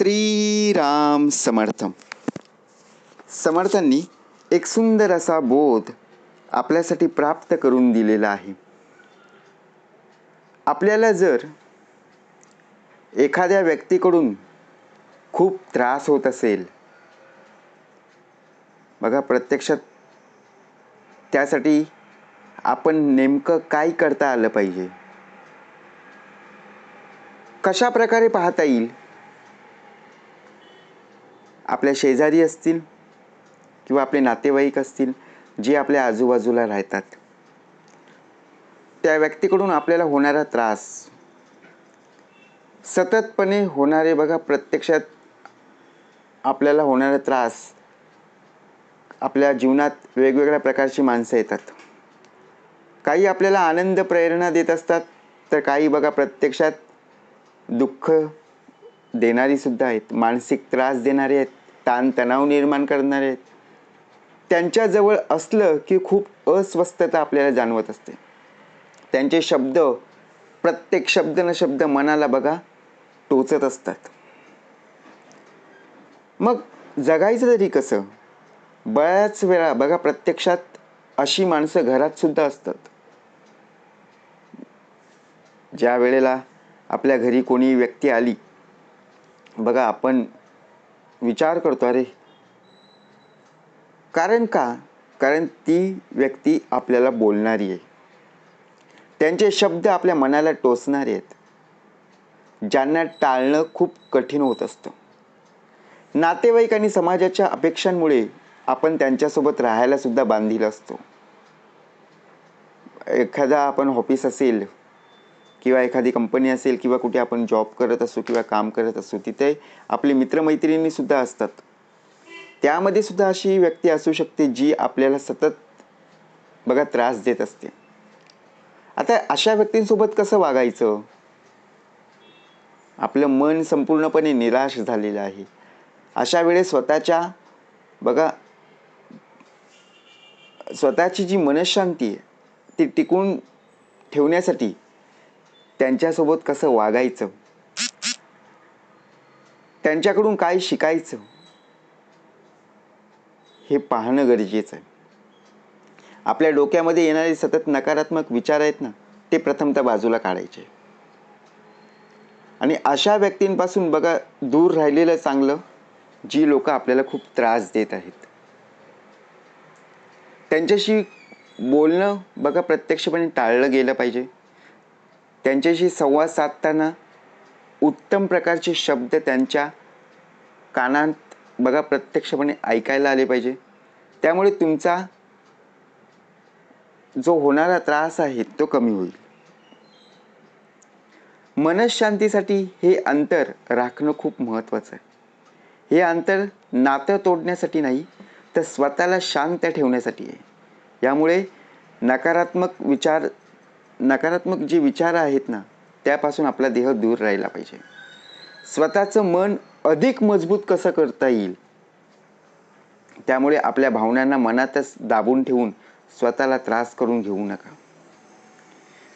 श्रीराम समर्थ. समर्थांनी एक सुंदर असा बोध आपल्यासाठी प्राप्त करून दिलेला आहे. आपल्याला जर एखाद्या व्यक्तीकडून खूप त्रास होत असेल, बघा प्रत्यक्षात त्यासाठी आपण नेमकं काय करता आलं पाहिजे, कशा प्रकारे पाहता येईल. आपल्या शेजारी असतील किंवा आपले नातेवाईक असतील जे आपल्या आजूबाजूला राहतात, त्या व्यक्तीकडून आपल्याला होणारा त्रास सततपणे होणारे, बघा प्रत्यक्षात आपल्याला होणारा त्रास, आपल्या जीवनात वेगवेगळ्या प्रकारची माणसं येतात. काही आपल्याला आनंद प्रेरणा देत असतात, तर काही बघा प्रत्यक्षात दुःख देणारी सुद्धा आहेत, मानसिक त्रास देणारे आहेत, ताणतणाव निर्माण करणारे आहेत. त्यांच्याजवळ असलं की खूप अस्वस्थता आपल्याला जाणवत असते. त्यांचे शब्द, प्रत्येक शब्द न शब्द मनाला बघा टोचत असतात. मग जगायचं तरी कसं? बऱ्याच वेळा बघा प्रत्यक्षात अशी माणसं घरात सुद्धा असतात. ज्या वेळेला आपल्या घरी कोणी व्यक्ती आली, बघा आपण विचार करतो, अरे कारण ती व्यक्ती आपल्याला बोलणारी आहे. त्यांचे शब्द आपल्या मनाला टोचणारे आहेत, ज्यांना टाळणं खूप कठीण होत असतं. नातेवाईक आणि समाजाच्या अपेक्षांमुळे आपण त्यांच्यासोबत राहायला सुद्धा बांधील असतो. एखादा आपण ऑफिस असेल किंवा एखादी कंपनी असेल किंवा कुठे आपण जॉब करत असू किंवा काम करत असू, तिथे आपले मित्रमैत्रिणी सुद्धा असतात. त्यामध्ये सुद्धा अशी व्यक्ती असू शकते जी आपल्याला सतत बघा त्रास देत असते. आता अशा व्यक्तींसोबत कसं वागायचं? आपलं मन संपूर्णपणे निराश झालेलं आहे. अशा वेळेस स्वतःची जी मनःशांती आहे ती टिकून ठेवण्यासाठी त्यांच्यासोबत कसं वागायचं, त्यांच्याकडून काय शिकायचं, हे पाहणं गरजेचं आहे. आपल्या डोक्यामध्ये येणारे सतत नकारात्मक विचार आहेत ना, ते प्रथमतः बाजूला काढायचे आणि अशा व्यक्तींपासून बघा दूर राहिलेलं चांगलं, जी लोक आपल्याला खूप त्रास देत आहेत. त्यांच्याशी बोलणं बघा प्रत्यक्षपणे टाळलं गेलं पाहिजे. त्यांच्याशी संवाद साधताना उत्तम प्रकारचे शब्द त्यांच्या कानात बघा प्रत्यक्षपणे ऐकायला आले पाहिजे. त्यामुळे तुमचा जो होणारा त्रास आहे तो कमी होईल. मनःशांतीसाठी हे अंतर राखणं खूप महत्त्वाचं आहे. हे अंतर नातं तोडण्यासाठी नाही, तर स्वतःला शांत ठेवण्यासाठी आहे. यामुळे नकारात्मक जे विचार आहेत ना, त्यापासून आपला देह दूर राहिला पाहिजे. स्वतःचं मन अधिक मजबूत कसं करता येईल, त्यामुळे आपल्या भावनांना मनातच दाबून ठेवून स्वतःला त्रास करून घेऊ नका.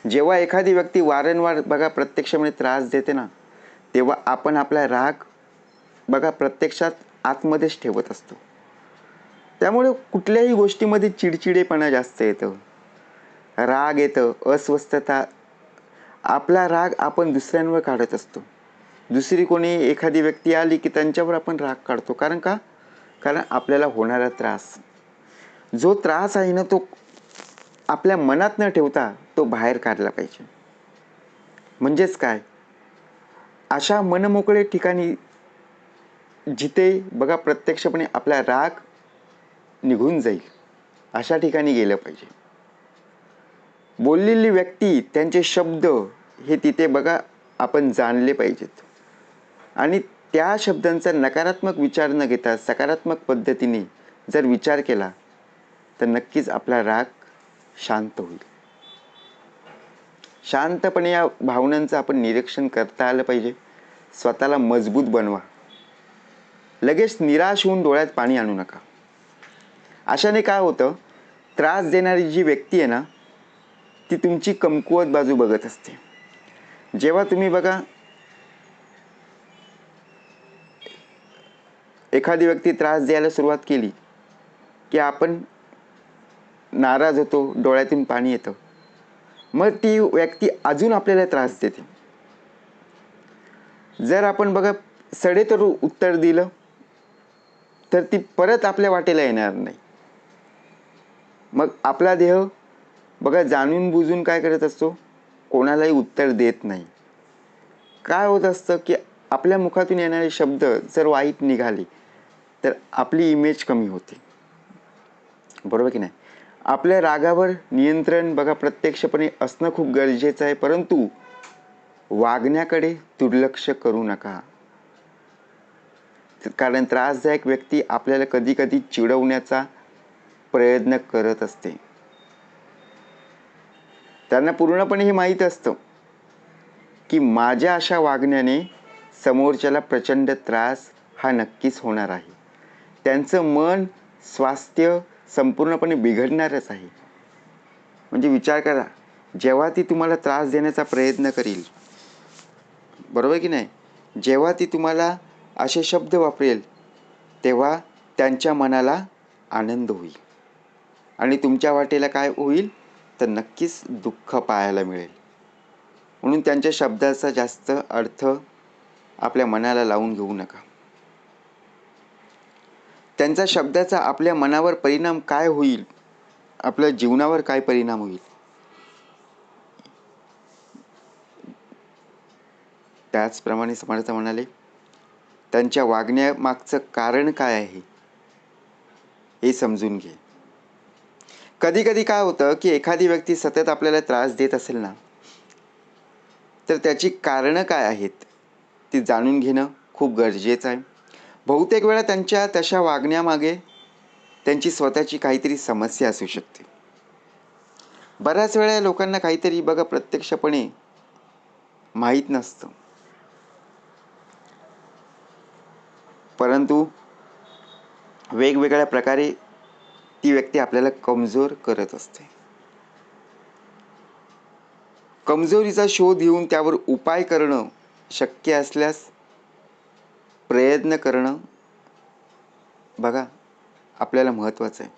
जेव्हा एखादी व्यक्ती वारंवार बघा प्रत्यक्षपणे त्रास देते ना, तेव्हा आपण आपला राग बघा प्रत्यक्षात आतमध्येच ठेवत असतो. त्यामुळे कुठल्याही गोष्टीमध्ये चिडचिडेपणा जास्त येतं, राग येतं, अस्वस्थता. आपला राग आपण दुसऱ्यांवर काढत असतो. दुसरी कोणी एखादी व्यक्ती आली की त्यांच्यावर आपण राग काढतो. कारण आपल्याला होणारा त्रास, जो त्रास आहे ना, तो आपल्या मनात न ठेवता तो बाहेर काढला पाहिजे. म्हणजेच काय, अशा मनमोकळे ठिकाणी जिथे बघा प्रत्यक्षपणे आपला राग निघून जाईल, अशा ठिकाणी गेलं पाहिजे. बोललेली व्यक्ती, त्यांचे शब्द हे तिथे बघा आपण जाणले पाहिजेत आणि त्या शब्दांचा नकारात्मक विचार न घेता सकारात्मक पद्धतीने जर विचार केला तर नक्कीच आपला राग शांत होईल. शांतपणे या भावनांचं आपण निरीक्षण करता आलं पाहिजे. स्वतःला मजबूत बनवा. लगेच निराश होऊन डोळ्यात पाणी आणू नका. अशाने काय होतं, त्रास देणारी जी व्यक्ती आहे ना, ती तुमची कमकुवत बाजू बघत असते. जेव्हा तुम्ही बघा एखादी व्यक्ती त्रास द्यायला सुरुवात केली की आपण नाराज होतो, डोळ्यातून पाणी येतं. मग ती व्यक्ती अजून आपल्याला त्रास देते. जर आपण बघा सडेतोड उत्तर दिलं तर ती परत आपल्या वाटेला येणार नाही. मग आपला देह बघा जाणून बुजून काय करत असतो, कोणालाही उत्तर देत नाही. काय होत असतं की आपल्या मुखातून येणारे शब्द जर वाईट निघाले तर आपली इमेज कमी होते, बरोबर की नाही. आपल्या रागावर नियंत्रण बघा प्रत्यक्षपणे असणं खूप गरजेचं आहे, परंतु वागण्याकडे दुर्लक्ष करू नका. कारण त्रासदायक व्यक्ती आपल्याला कधी कधी चिडवण्याचा प्रयत्न करत असते. त्यांना पूर्णपणे हे माहीत असतं की माझ्या अशा वागण्याने समोरच्याला प्रचंड त्रास हा नक्कीच होणार आहे. त्यांचं मन स्वास्थ्य संपूर्णपणे बिघडणारच आहे. म्हणजे विचार करा, जेव्हा ती तुम्हाला त्रास देण्याचा प्रयत्न करील, बरोबर की नाही, जेव्हा ती तुम्हाला असे शब्द वापरेल तेव्हा त्यांच्या मनाला आनंद होईल आणि तुमच्या वाटेला काय होईल तर नक्कीच दुःख पाहायला मिळेल. म्हणून त्यांच्या शब्दाचा जास्त अर्थ आपल्या मनाला लावून घेऊ नका. त्यांच्या शब्दाचा आपल्या मनावर परिणाम काय होईल, आपल्या जीवनावर काय परिणाम होईल, त्याचप्रमाणे समर्थ म्हणाले त्यांच्या वागण्यामागचं कारण काय आहे हे समजून घे. कधी कधी काय होतं की एखादी व्यक्ती सतत आपल्याला त्रास देत असेल ना, तर त्याची कारणं काय आहेत ती जाणून घेणं खूप गरजेचं आहे. बहुतेक वेळा त्यांच्या तशा वागण्यामागे त्यांची स्वतःची काहीतरी समस्या असू शकते. बऱ्याच वेळा लोकांना काहीतरी बघा प्रत्यक्षपणे माहीत नसतं, परंतु वेगवेगळ्या प्रकारे ती व्यक्ती आपल्याला कमजोर करत असते. कमजोरीचा शोध घेऊन त्यावर उपाय करणं शक्य असल्यास प्रयत्न करणं बघा आपल्याला महत्त्वाचं आहे.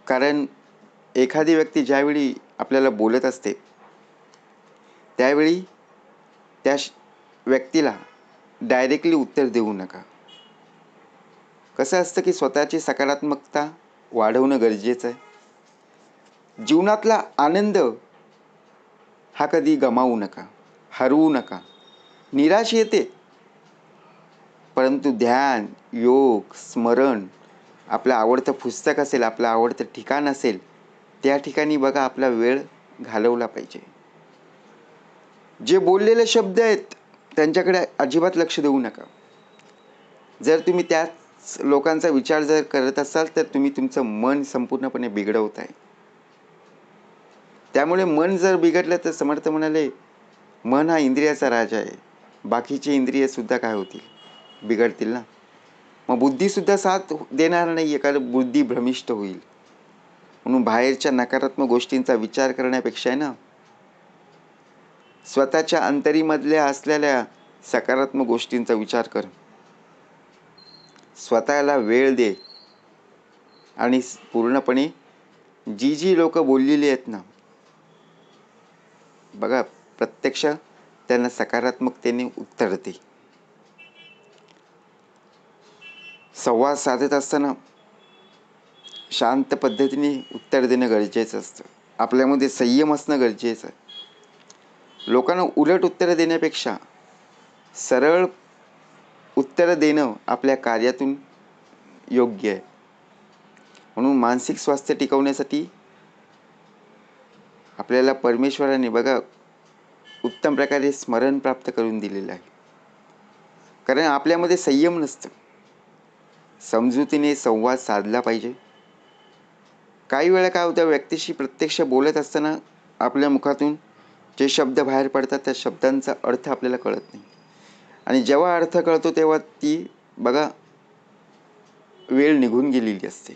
कारण एखादी व्यक्ती ज्यावेळी आपल्याला बोलत असते त्यावेळी त्या व्यक्तीला डायरेक्टली उत्तर देऊ नका. कसं असतं की स्वतःची सकारात्मकता वाढवणं गरजेचं आहे. जीवनातला आनंद हा कधी गमावू नका, हरवू नका. निराश येते, परंतु ध्यान, योग, स्मरण, आपलं आवडतं पुस्तक असेल, आपलं आवडतं ठिकाण असेल, त्या ठिकाणी बघा आपला वेळ घालवला पाहिजे. जे बोललेले शब्द आहेत त्यांच्याकडे अजिबात लक्ष देऊ नका. जर तुम्ही त्याच लोकांचा विचार जर करत असाल तर तुम्ही तुमचं मन संपूर्णपणे बिघडवत आहे. त्यामुळे मन जर बिघडलं तर समर्थ म्हणाले मन हा इंद्रियाचा राजा आहे. बाकीचे इंद्रिय सुद्धा काय होतील, बिघडतील ना. मग बुद्धीसुद्धा साथ देणार नाही आहे, कारण बुद्धी भ्रमिष्ट होईल. म्हणून बाहेरच्या नकारात्मक गोष्टींचा विचार करण्यापेक्षा आहे ना, स्वतःच्या अंतरीमधल्या असलेल्या सकारात्मक गोष्टींचा विचार कर. स्वतःला वेळ दे आणि पूर्णपणे जी जी लोक बोललेली आहेत ना, बघा प्रत्यक्ष त्यांना सकारात्मकतेने उत्तर दे. संवाद साधत असताना शांत पद्धतीने उत्तर देणं गरजेचं असतं. आपल्यामध्ये संयम असणं गरजेचं आहे. लोकांना उलट उत्तरं देण्यापेक्षा सरळ उत्तरं देणं आपल्या कार्यातून योग्य आहे. म्हणून मानसिक स्वास्थ्य टिकवण्यासाठी आपल्याला परमेश्वराने बघा उत्तम प्रकारे स्मरण प्राप्त करून दिलेलं आहे. कारण आपल्यामध्ये संयम नसतं. समजुतीने संवाद साधला पाहिजे. काही वेळा काय होतं, व्यक्तीशी प्रत्यक्ष बोलत असताना आपल्या मुखातून जे शब्द बाहेर पडतात त्या शब्दांचा अर्थ आपल्याला कळत नाही. आणि जेव्हा अर्थ कळतो तेव्हा ती बघा वेळ निघून गेलेली असते.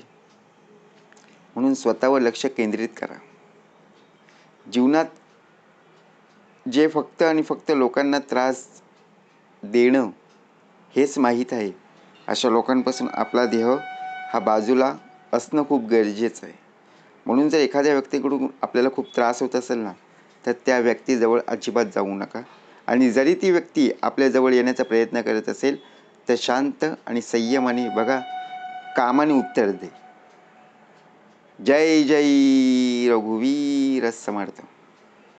म्हणून स्वतःवर लक्ष केंद्रित करा. जीवनात जे फक्त आणि फक्त लोकांना त्रास देणं हेच माहीत आहे अशा लोकांपासून आपला देह हा बाजूला असणं खूप गरजेचं आहे. म्हणून जर एखाद्या व्यक्तीकडून आपल्याला खूप त्रास होत असेल ना, तर त्या व्यक्तीजवळ अजिबात जाऊ नका. आणि जरी ती व्यक्ती आपल्याजवळ येण्याचा प्रयत्न करत असेल तर शांत आणि संयमाने बघा, कामाने उत्तर दे. जय जय रघुवीर समर्थ.